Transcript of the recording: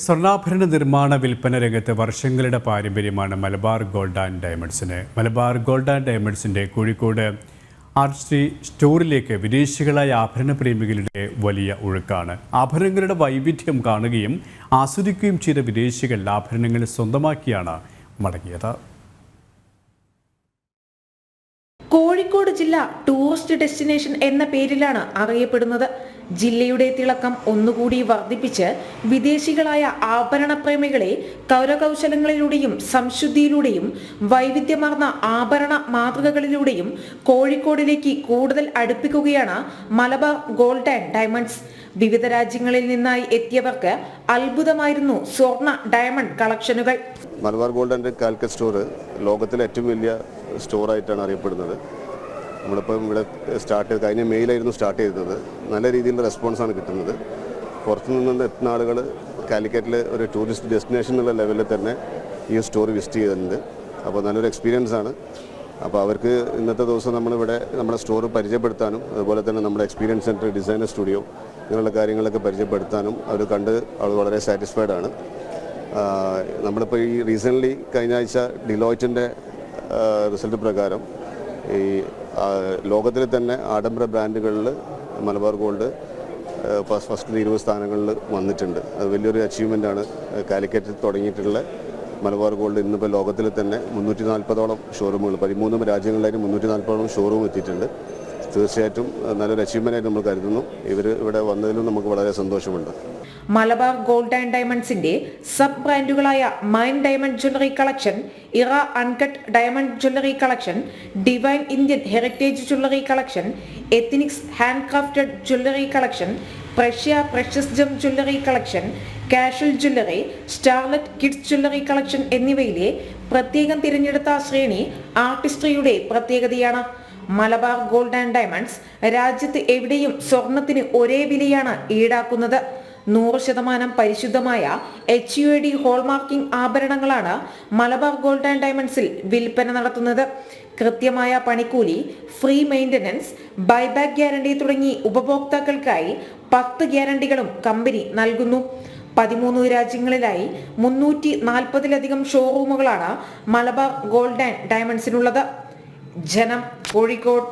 സ്വർണ്ണാഭരണ നിർമ്മാണ വിൽപ്പന രംഗത്ത് വർഷങ്ങളുടെ പാരമ്പര്യമാണ് മലബാർ ഗോൾഡ് ആൻഡ് ഡയമണ്ട്സിന്. മലബാർ ഗോൾഡ് ആൻഡ് ഡയമണ്ട്സിൻ്റെ കോഴിക്കോട് ആർട്ട് സ്ട്രീ സ്റ്റോറിലേക്ക് വിദേശികളായ ആഭരണ പ്രേമികളുടെ വലിയ ഒഴുക്കാണ്. ആഭരണങ്ങളുടെ വൈവിധ്യം കാണുകയും ആസ്വദിക്കുകയും ചെയ്ത വിദേശികൾ ആഭരണങ്ങൾ സ്വന്തമാക്കിയാണ് മടങ്ങിയത്. കോഴിക്കോട് ജില്ല ടൂറിസ്റ്റ് ഡെസ്റ്റിനേഷൻ എന്ന പേരിലാണ് അറിയപ്പെടുന്നത്. ജില്ലയുടെ തിളക്കം ഒന്നുകൂടി വർദ്ധിപ്പിച്ച് വിദേശികളായ ആഭരണ പ്രേമികളെ കൗരകൗശലങ്ങളിലൂടെയും സംശുദ്ധിയിലൂടെയും വൈവിധ്യമാർന്ന ആഭരണ മാതൃകകളിലൂടെയും കോഴിക്കോടിലേക്ക് കൂടുതൽ അടുപ്പിക്കുകയാണ് മലബാർ ഗോൾഡ് ആൻഡ് ഡയമണ്ട്സ്. വിവിധ രാജ്യങ്ങളിൽ നിന്നായി എത്തിയവർക്ക് അത്ഭുതമായിരുന്നു സ്വർണ്ണ ഡയമണ്ട് കളക്ഷനുകൾ. Malabar gold and Calicut store ലോകത്തിലെ ഏറ്റവും വലിയ സ്റ്റോറായിട്ടാണ് അറിയപ്പെടുന്നത്. നമ്മളിപ്പം ഇവിടെ കഴിഞ്ഞ മെയിലായിരുന്നു സ്റ്റാർട്ട് ചെയ്തത്. നല്ല രീതിയിലുള്ള റെസ്പോൺസാണ് കിട്ടുന്നത്. പുറത്തുനിന്ന് എത്തുന്ന ആളുകൾ കാലിക്കറ്റിൽ ഒരു ടൂറിസ്റ്റ് ഡെസ്റ്റിനേഷൻ എന്നുള്ള ലെവലിൽ തന്നെ ഈ സ്റ്റോർ വിസിറ്റ് ചെയ്തിട്ടുണ്ട്. അപ്പോൾ നല്ലൊരു എക്സ്പീരിയൻസ് ആണ്. അപ്പോൾ അവർക്ക് ഇന്നത്തെ ദിവസം നമ്മളിവിടെ നമ്മുടെ സ്റ്റോർ പരിചയപ്പെടുത്താനും അതുപോലെ തന്നെ നമ്മുടെ എക്സ്പീരിയൻസ് സെൻറ്റർ, ഡിസൈനർ സ്റ്റുഡിയോ ഇങ്ങനെയുള്ള കാര്യങ്ങളൊക്കെ പരിചയപ്പെടുത്താനും അവർ വളരെ സാറ്റിസ്ഫൈഡ് ആണ്. നമ്മളിപ്പോൾ ഈ റീസെൻ്റ്ലി കഴിഞ്ഞ ആഴ്ച ഡിലോയിറ്റിൻ്റെ റിസൾട്ട് പ്രകാരം ഈ ലോകത്തിലെ തന്നെ ആഡംബര ബ്രാൻഡുകളിൽ മലബാർ ഗോൾഡ് ഫസ്റ്റ് 20 സ്ഥാനങ്ങളിൽ വന്നിട്ടുണ്ട്. അത് വലിയൊരു അച്ചീവ്മെൻ്റാണ്. കാലിക്കറ്റിൽ തുടങ്ങിയിട്ടുള്ള മലബാർ ഗോൾഡ് ഇന്നിപ്പോൾ ലോകത്തിൽ തന്നെ 340ഓളം ഷോറൂമുകൾ 13 രാജ്യങ്ങളിലായിട്ട് 340ഓളം ഷോറൂം എത്തിയിട്ടുണ്ട്. തീർച്ചയായിട്ടും നല്ലൊരു അച്ചീവ്മെൻ്റായിട്ട് നമ്മൾ കരുതുന്നു. ഇവിടെ വന്നതിലും നമുക്ക് വളരെ സന്തോഷമുണ്ട്. മലബാർ ഗോൾഡ് ആൻഡ് ഡയമണ്ട്സിന്റെ സബ് ബ്രാൻഡുകളായ Mine diamond jewellery collection, Era uncut diamond jewellery collection, Divine Indian heritage jewellery collection, Ethnix handcrafted jewellery collection, പ്രഷ്യ precious gem jewellery collection, casual jewellery, Starlet kids jewellery collection എന്നിവയിലെ പ്രത്യേകം തിരഞ്ഞെടുത്ത ശ്രേണി ആർട്ടിസ്ട്രിയുടെ പ്രത്യേകതയാണ്. Malabar gold and diamonds രാജ്യത്ത് എവിടെയും സ്വർണത്തിന് ഒരേ വിലയാണ് ഈടാക്കുന്നത്. 100% പരിശുദ്ധമായ HUID ഹോൾമാർക്കിംഗ് ആഭരണങ്ങളാണ് മലബാർ ഗോൾഡ് ആൻഡ് ഡയമണ്ട്സിൽ വിൽപ്പന നടത്തുന്നത്. കൃത്യമായ പണിക്കൂലി, ഫ്രീ മെയിൻ്റനൻസ്, ബൈബാക്ക് ഗ്യാരണ്ടി തുടങ്ങി ഉപഭോക്താക്കൾക്കായി 10 ഗ്യാരണ്ടികളും കമ്പനി നൽകുന്നു. 13 രാജ്യങ്ങളിലായി 340-ലധികം ഷോറൂമുകളാണ് മലബാർ ഗോൾഡ് ആൻഡ് ഡയമണ്ട്സിനുള്ളത്. ജനം, കോഴിക്കോട്.